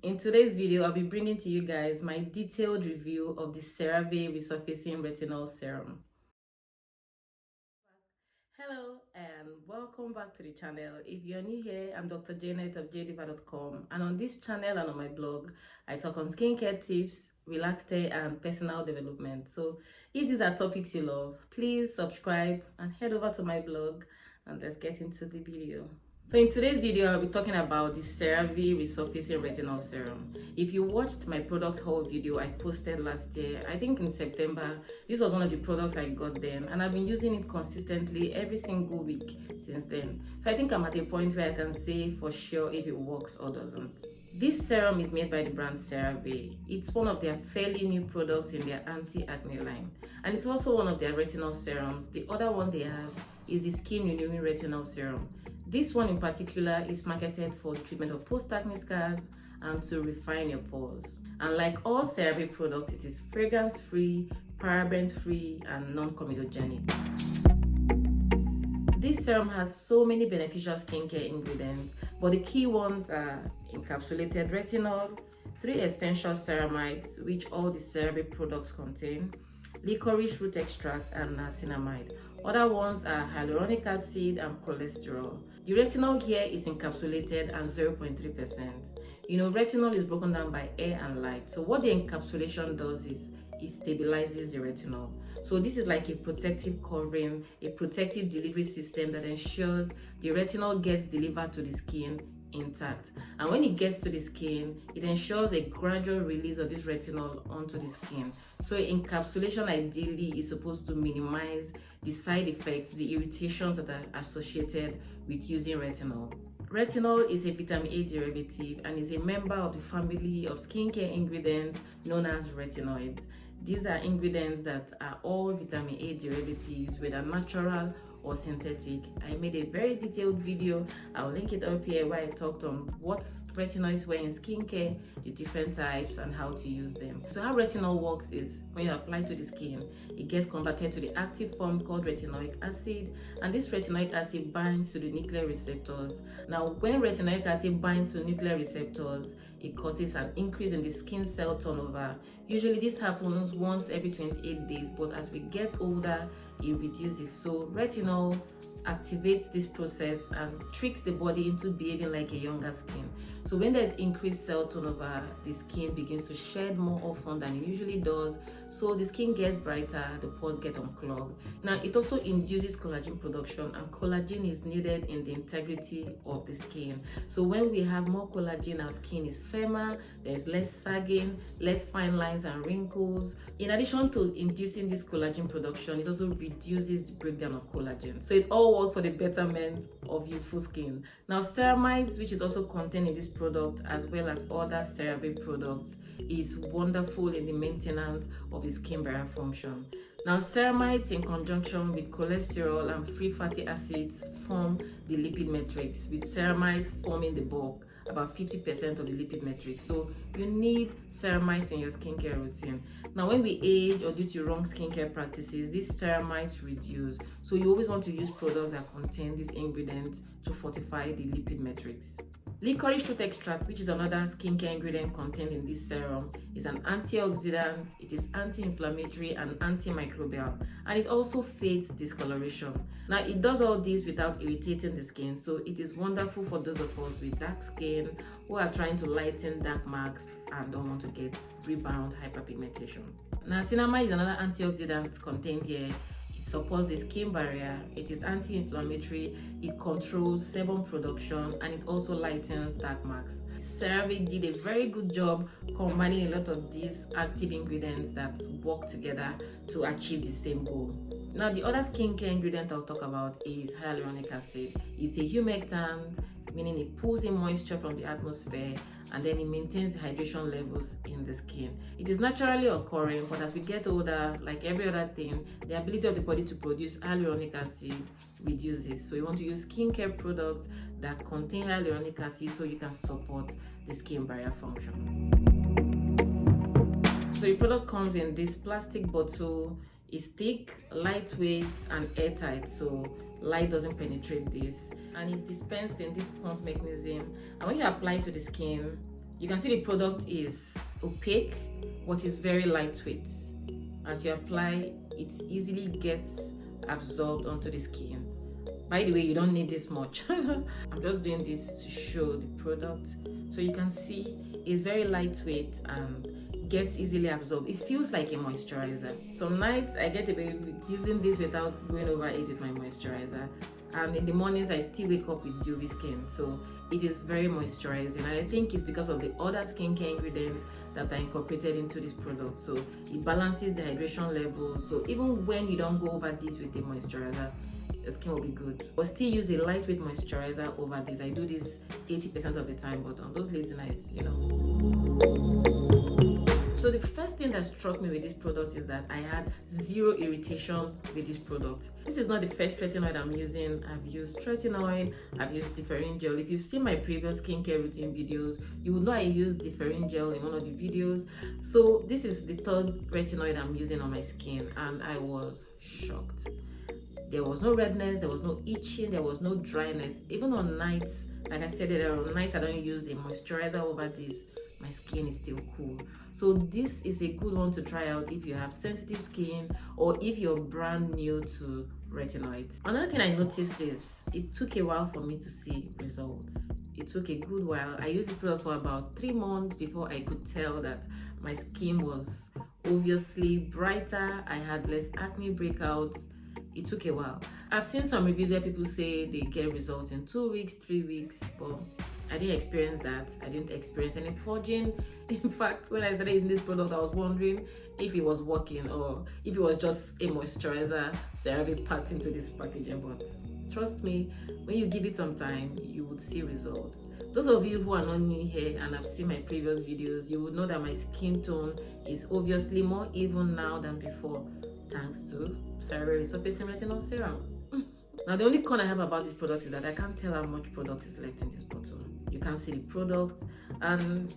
In today's video, I'll be bringing to you guys my detailed review of the CeraVe Resurfacing Retinol Serum. Hello and welcome back to the channel. If you're new here, I'm Dr. Janet of jdiva.com, and on this channel and on my blog, I talk on skincare tips, relaxed hair and personal development. So if these are topics you love, please subscribe and head over to my blog and let's get into the video. So in today's video, I'll be talking about the CeraVe Resurfacing Retinol Serum. If you watched my product haul video I posted last year, I think in September, this was one of the products I got then, and I've been using it consistently every single week since then. So I think I'm at a point where I can say for sure if it works or doesn't. This serum is made by the brand CeraVe. It's one of their fairly new products in their anti-acne line, and it's also one of their retinol serums. The other one they have is the skin renewing retinol serum. This one in particular is marketed for treatment of post-acne scars and to refine your pores. And like all CeraVe products, it is fragrance-free, paraben-free, and non-comedogenic. This serum has so many beneficial skincare ingredients, but the key ones are encapsulated retinol, 3 essential ceramides, which all the CeraVe products contain, licorice root extract, and niacinamide. Other ones are hyaluronic acid and cholesterol. The retinol here is encapsulated and 0.3%. Retinol is broken down by air and light. So what the encapsulation does is it stabilizes the retinol. So this is like a protective covering, a protective delivery system that ensures the retinol gets delivered to the skin intact, and when it gets to the skin, it ensures a gradual release of this retinol onto the skin. So encapsulation ideally is supposed to minimize the side effects, the irritations that are associated with using retinol. Retinol is a vitamin A derivative and is a member of the family of skincare ingredients known as retinoids. These are ingredients that are all vitamin A derivatives, whether natural or synthetic. I made a very detailed video. I'll link it up here where I talked on what retinoids were in skincare, the different types, and how to use them. So how retinol works is when you apply to the skin, it gets converted to the active form called retinoic acid, and this retinoic acid binds to the nuclear receptors. Now, when retinoic acid binds to nuclear receptors, it causes an increase in the skin cell turnover. Usually this happens once every 28 days, but as we get older, it reduces. So retinol activates this process and tricks the body into behaving like a younger skin. So when there's increased cell turnover, the skin begins to shed more often than it usually does. So the skin gets brighter, the pores get unclogged. Now it also induces collagen production, and collagen is needed in the integrity of the skin. So when we have more collagen, our skin is firmer, there's less sagging, less fine lines and wrinkles. In addition to inducing this collagen production, it also reduces the breakdown of collagen. So it all works for the betterment of youthful skin. Now ceramides, which is also contained in this product as well as other CeraVe products, is wonderful in the maintenance of the skin barrier function. Now ceramides in conjunction with cholesterol and free fatty acids form the lipid matrix, with ceramides forming the bulk, about 50% of the lipid matrix. So you need ceramides in your skincare routine. Now when we age or due to wrong skincare practices, these ceramides reduce. So you always want to use products that contain these ingredients to fortify the lipid matrix. Licorice root extract, which is another skincare ingredient contained in this serum, is an antioxidant, it is anti-inflammatory and antimicrobial, and it also fades discoloration. Now it does all this without irritating the skin, so it is wonderful for those of us with dark skin who are trying to lighten dark marks and don't want to get rebound hyperpigmentation. Niacinamide is another antioxidant contained here. Supports the skin barrier, it is anti-inflammatory, it controls sebum production, and it also lightens dark marks. CeraVe did a very good job combining a lot of these active ingredients that work together to achieve the same goal. Now the other skincare ingredient I'll talk about is hyaluronic acid. It's a humectant, meaning it pulls in moisture from the atmosphere and then it maintains the hydration levels in the skin. It is naturally occurring, but as we get older, like every other thing, the ability of the body to produce hyaluronic acid reduces. So you want to use skincare products that contain hyaluronic acid so you can support the skin barrier function. So the product comes in this plastic bottle. It's thick, lightweight, and airtight, so light doesn't penetrate this. And it's dispensed in this pump mechanism. And when you apply to the skin, You can see the product is opaque, but it's very lightweight. As you apply, it easily gets absorbed onto the skin. By the way, you don't need this much. I'm just doing this to show the product. So you can see it's very lightweight and gets easily absorbed. It feels like a moisturizer. Some nights I get away with using this without going over it with my moisturizer, and in the mornings I still wake up with dewy skin. So it is very moisturizing, and I think it's because of the other skincare ingredients that are incorporated into this product. So it balances the hydration level, so even when you don't go over this with a moisturizer, your skin will be good. But still use a lightweight moisturizer over this. I do this 80% of the time, but on those lazy nights, you know. So the first thing that struck me with this product is that I had zero irritation with this product. This is not the first retinoid I'm using. I've used tretinoid, I've used differin gel. If you've seen my previous skincare routine videos, you would know I used differin gel in one of the videos. So this is the third retinoid I'm using on my skin, and I was shocked. There was no redness, there was no itching, there was no dryness. Even on nights, like I said, there are nights I don't use a moisturizer over this, my skin is still cool. So this is a good one to try out if you have sensitive skin or if you're brand new to retinoids. Another thing I noticed is it took a while for me to see results. It took a good while. I used this product for about 3 months before I could tell that my skin was obviously brighter. I had less acne breakouts. It took a while. I've seen some reviews where people say they get results in 2 weeks, 3 weeks, but I didn't experience that. I didn't experience any purging. In fact, when I started using this product, I was wondering if it was working or if it was just a moisturizer CeraVe packed into this packaging. But trust me, when you give it some time, you would see results. Those of you who are not new here and have seen my previous videos, you would know that my skin tone is obviously more even now than before, thanks to CeraVe Resurfacing Retinol Serum. Now, the only con I have about this product is that I can't tell how much product is left in this bottle. You can't see the product, and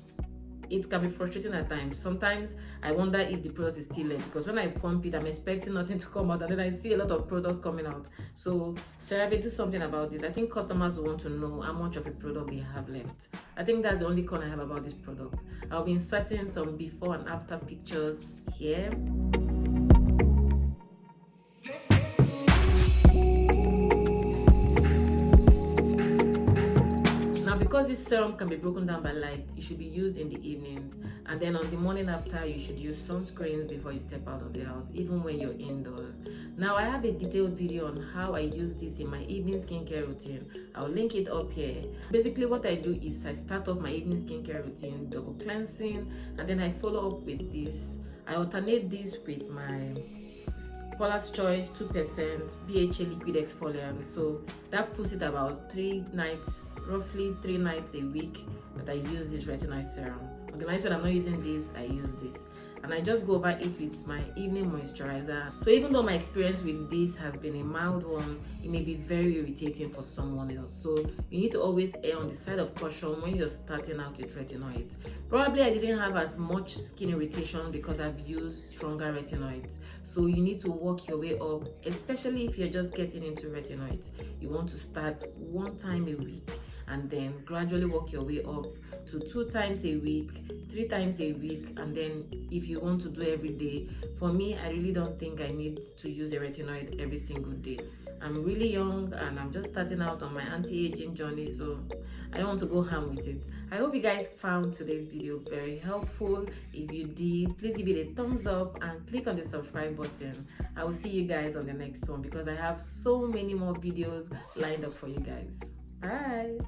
it can be frustrating at times. Sometimes I wonder if the product is still left, because when I pump it, I'm expecting nothing to come out, and then I see a lot of products coming out. So CeraVe, do something about this. I think customers will want to know how much of the product they have left. I think that's the only con I have about this product. I'll be inserting some before and after pictures here. Because this serum can be broken down by light, it should be used in the evenings, and then on the morning after, you should use sunscreens before you step out of the house, even when you're indoors. Now, I have a detailed video on how I use this in my evening skincare routine. I'll link it up here. Basically, what I do is I start off my evening skincare routine, double cleansing, and then I follow up with this. I alternate this with my Paula's Choice 2% BHA liquid exfoliant. So that puts it about 3 nights, roughly 3 nights a week that I use this retinol serum. On the nights when I'm not using this, I use this. And I just go over it with my evening moisturizer. So even though my experience with this has been a mild one, it may be very irritating for someone else. So you need to always err on the side of caution when you're starting out with retinoids. Probably I didn't have as much skin irritation because I've used stronger retinoids. So you need to work your way up, especially if you're just getting into retinoids. You want to start 1 time a week and then gradually work your way up to 2 times a week, 3 times a week, and then if you want to do every day. For me, I really don't think I need to use a retinoid every single day. I'm really young and I'm just starting out on my anti-aging journey, so I don't want to go ham with it. I hope you guys found today's video very helpful. If you did, please give it a thumbs up and click on the subscribe button. I will see you guys on the next one because I have so many more videos lined up for you guys. Bye.